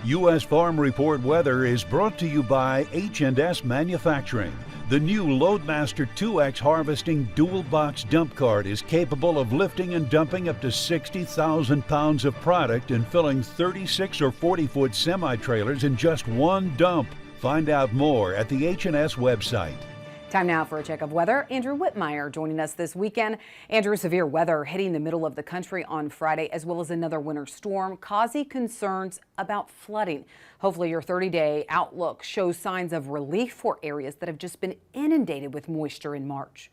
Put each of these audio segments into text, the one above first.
U.S. Farm Report weather is brought to you by H&S Manufacturing. The new Loadmaster 2X harvesting dual box dump cart is capable of lifting and dumping up to 60,000 pounds of product and filling 36 or 40-foot semi-trailers in just one dump. Find out more at the H&S website. Time now for a check of weather. Andrew Whitmire joining us this weekend. Andrew, severe weather hitting the middle of the country on Friday, as well as another winter storm causing concerns about flooding. Hopefully your 30-day outlook shows signs of relief for areas that have just been inundated with moisture in March.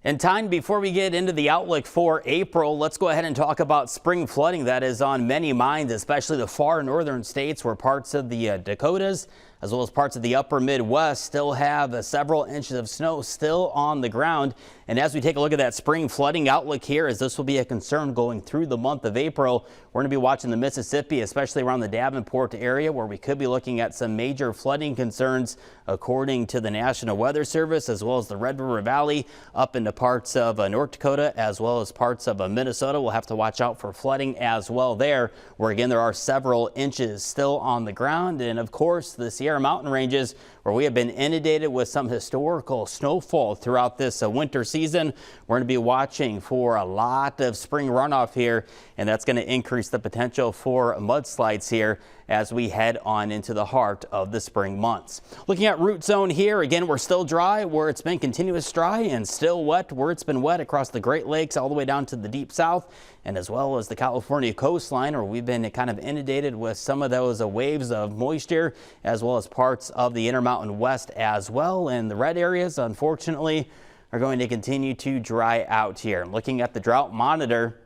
And time before we get into the outlook for April, let's go ahead and talk about spring flooding that is on many minds, especially the far northern states where parts of the Dakotas as well as parts of the upper Midwest still have several inches of snow still on the ground. And as we take a look at that spring flooding outlook here, as this will be a concern going through the month of April, we're going to be watching the Mississippi, especially around the Davenport area, where we could be looking at some major flooding concerns, according to the National Weather Service, as well as the Red River Valley up into parts of North Dakota, as well as parts of Minnesota. We'll have to watch out for flooding as well there, where again there are several inches still on the ground. And of course, the Sierra Mountain ranges, where we have been inundated with some historical snowfall throughout this winter season. We're going to be watching for a lot of spring runoff here, and that's going to increase the potential for mudslides here as we head on into the heart of the spring months. Looking at root zone here, again, we're still dry where it's been continuous dry, and still wet where it's been wet across the Great Lakes all the way down to the deep south, and as well as the California coastline, where we've been kind of inundated with some of those waves of moisture, as well as parts of the Intermountain West as well. And the red areas, unfortunately, are going to continue to dry out here. Looking at the drought monitor,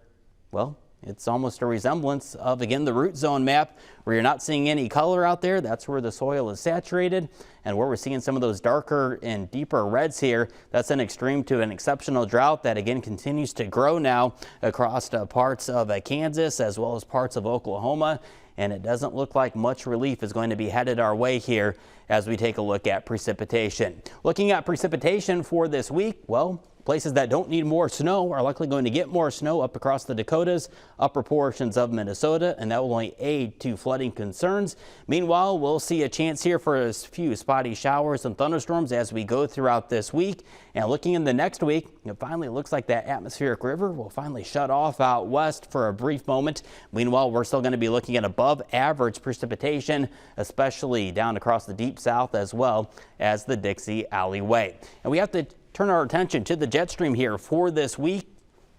well, it's almost a resemblance of, again, the root zone map, where you're not seeing any color out there. That's where the soil is saturated, and where we're seeing some of those darker and deeper reds here, that's an extreme to an exceptional drought that again continues to grow now across parts of Kansas as well as parts of Oklahoma. And it doesn't look like much relief is going to be headed our way here as we take a look at precipitation. Looking at precipitation for this week, well, places that don't need more snow are likely going to get more snow up across the Dakotas, upper portions of Minnesota, and that will only aid to flooding concerns. Meanwhile, we'll see a chance here for a few spotty showers and thunderstorms as we go throughout this week. And looking in the next week, it finally looks like that atmospheric river will finally shut off out west for a brief moment. Meanwhile, we're still going to be looking at above average precipitation, especially down across the deep south as well as the Dixie Alleyway. And we have to turn our attention to the jet stream here for this week.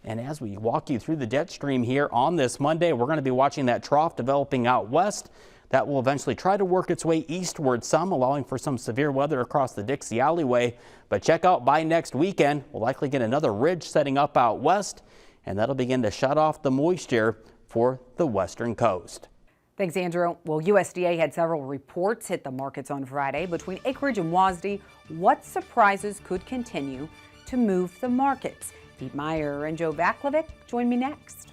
And as we walk you through the jet stream here on this Monday, we're going to be watching that trough developing out west. That will eventually try to work its way eastward some, allowing for some severe weather across the Dixie Alleyway. But check out, by next weekend, we'll likely get another ridge setting up out west, and that'll begin to shut off the moisture for the western coast. Thanks, Andrew. Well, USDA had several reports hit the markets on Friday. Between acreage and WASDE, what surprises could continue to move the markets? Pete Meyer and Joe Vaclavic join me next.